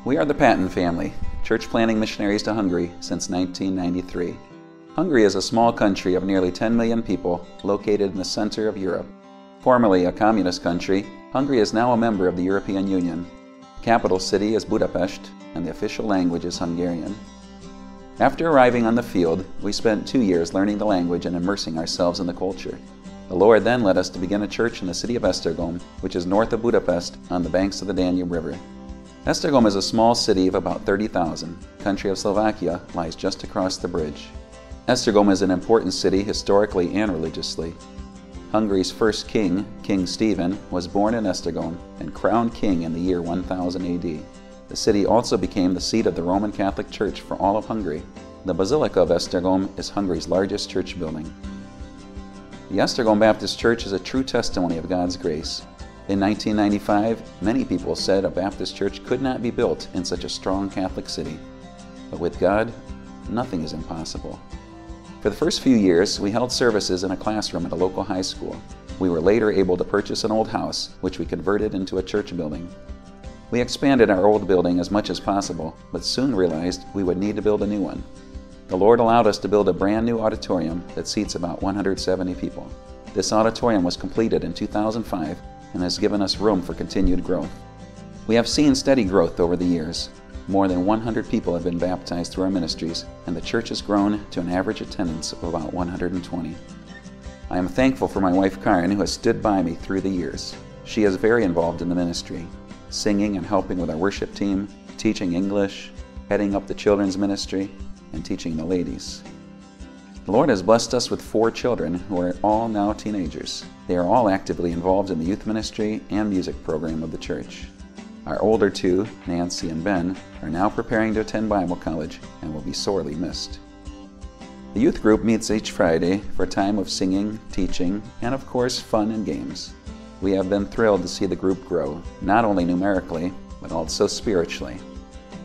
We are the Patton Family, church planting missionaries to Hungary since 1993. Hungary is a small country of nearly 10 million people located in the center of Europe. Formerly a communist country, Hungary is now a member of the European Union. The capital city is Budapest, and the official language is Hungarian. After arriving on the field, we spent 2 years learning the language and immersing ourselves in the culture. The Lord then led us to begin a church in the city of Esztergom, which is north of Budapest on the banks of the Danube River. Esztergom is a small city of about 30,000. The country of Slovakia lies just across the bridge. Esztergom is an important city historically and religiously. Hungary's first king, King Stephen, was born in Esztergom and crowned king in the year 1000 AD. The city also became the seat of the Roman Catholic Church for all of Hungary. The Basilica of Esztergom is Hungary's largest church building. The Esztergom Baptist Church is a true testimony of God's grace. In 1995, many people said a Baptist church could not be built in such a strong Catholic city. But with God, nothing is impossible. For the first few years, we held services in a classroom at a local high school. We were later able to purchase an old house, which we converted into a church building. We expanded our old building as much as possible, but soon realized we would need to build a new one. The Lord allowed us to build a brand new auditorium that seats about 170 people. This auditorium was completed in 2005 and has given us room for continued growth. We have seen steady growth over the years. More than 100 people have been baptized through our ministries, and the church has grown to an average attendance of about 120. I am thankful for my wife Karen, who has stood by me through the years. She is very involved in the ministry, singing and helping with our worship team, teaching English, heading up the children's ministry, and teaching the ladies. The Lord has blessed us with 4 children who are all now teenagers. They are all actively involved in the youth ministry and music program of the church. Our older 2, Nancy and Ben, are now preparing to attend Bible college and will be sorely missed. The youth group meets each Friday for a time of singing, teaching, and of course fun and games. We have been thrilled to see the group grow, not only numerically, but also spiritually.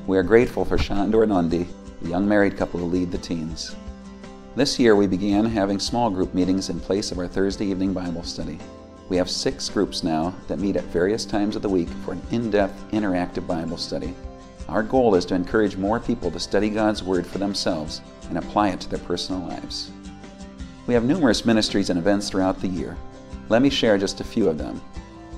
We are grateful for Shandor and Undi, the young married couple who lead the teens. This year we began having small group meetings in place of our Thursday evening Bible study. We have 6 groups now that meet at various times of the week for an in-depth, interactive Bible study. Our goal is to encourage more people to study God's Word for themselves and apply it to their personal lives. We have numerous ministries and events throughout the year. Let me share just a few of them.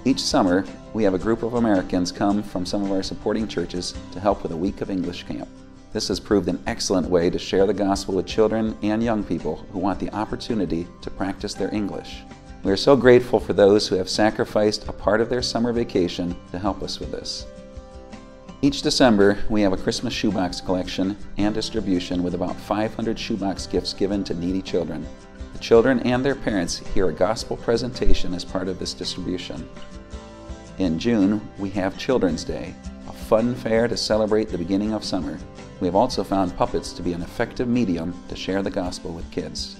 Each summer, we have a group of Americans come from some of our supporting churches to help with a week of English camp. This has proved an excellent way to share the gospel with children and young people who want the opportunity to practice their English. We are so grateful for those who have sacrificed a part of their summer vacation to help us with this. Each December, we have a Christmas shoebox collection and distribution with about 500 shoebox gifts given to needy children. The children and their parents hear a gospel presentation as part of this distribution. In June, we have Children's Day, a fun fair to celebrate the beginning of summer. We have also found puppets to be an effective medium to share the gospel with kids.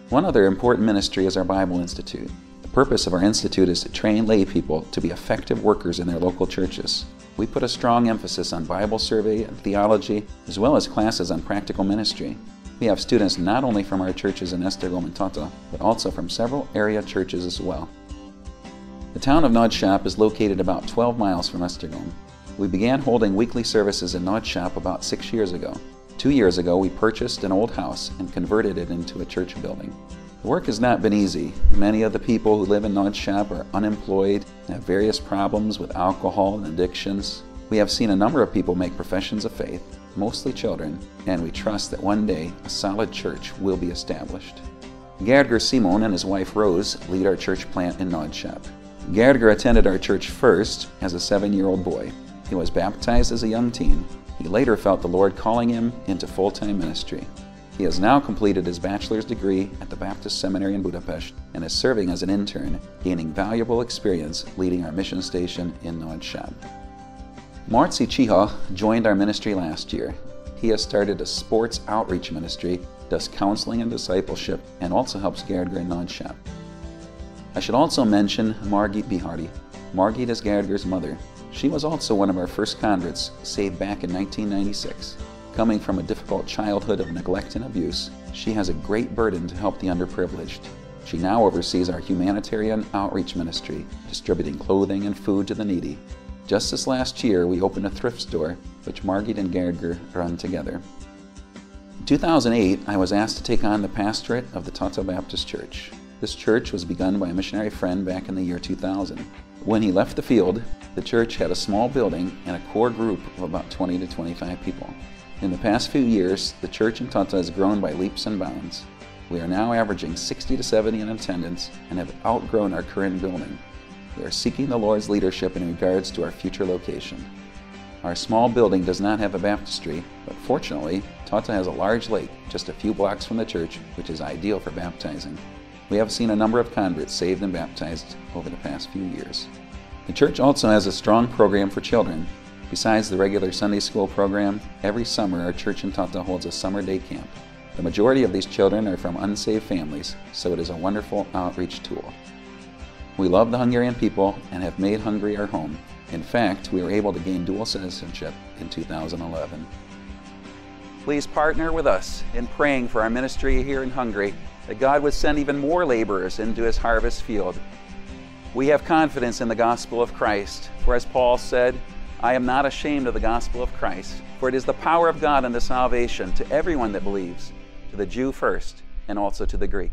One other important ministry is our Bible Institute. The purpose of our institute is to train lay people to be effective workers in their local churches. We put a strong emphasis on Bible survey and theology, as well as classes on practical ministry. We have students not only from our churches in Esztergom and Tata, but also from several area churches as well. The town of Nagysháp is located about 12 miles from Esztergom. We began holding weekly services in Nagysháp about 6 years ago. 2 years ago, we purchased an old house and converted it into a church building. The work has not been easy. Many of the people who live in Nagysháp are unemployed and have various problems with alcohol and addictions. We have seen a number of people make professions of faith, mostly children, and we trust that one day a solid church will be established. Gerger Simon and his wife Rose lead our church plant in Nagysháp. Gerger attended our church first as a 7-year-old boy. He was baptized as a young teen. He later felt the Lord calling him into full-time ministry. He has now completed his bachelor's degree at the Baptist Seminary in Budapest and is serving as an intern, gaining valuable experience leading our mission station in Nagysháp. Marci Chiha joined our ministry last year. He has started a sports outreach ministry, does counseling and discipleship, and also helps Gerger in Nagysháp. I should also mention Margit Bihari. Margit is Gerger's mother. She was also one of our first converts, saved back in 1996. Coming from a difficult childhood of neglect and abuse, she has a great burden to help the underprivileged. She now oversees our humanitarian outreach ministry, distributing clothing and food to the needy. Just this last year, we opened a thrift store, which Margit and Gerger run together. In 2008, I was asked to take on the pastorate of the Tata Baptist Church. This church was begun by a missionary friend back in the year 2000. When he left the field, the church had a small building and a core group of about 20 to 25 people. In the past few years, the church in Tata has grown by leaps and bounds. We are now averaging 60 to 70 in attendance and have outgrown our current building. We are seeking the Lord's leadership in regards to our future location. Our small building does not have a baptistry, but fortunately, Tata has a large lake just a few blocks from the church, which is ideal for baptizing. We have seen a number of converts saved and baptized over the past few years. The church also has a strong program for children. Besides the regular Sunday school program, every summer our church in Tata holds a summer day camp. The majority of these children are from unsaved families, so it is a wonderful outreach tool. We love the Hungarian people and have made Hungary our home. In fact, we were able to gain dual citizenship in 2011. Please partner with us in praying for our ministry here in Hungary, that God would send even more laborers into His harvest field. We have confidence in the gospel of Christ, for as Paul said, I am not ashamed of the gospel of Christ, for it is the power of God unto salvation to everyone that believes, to the Jew first, and also to the Greek.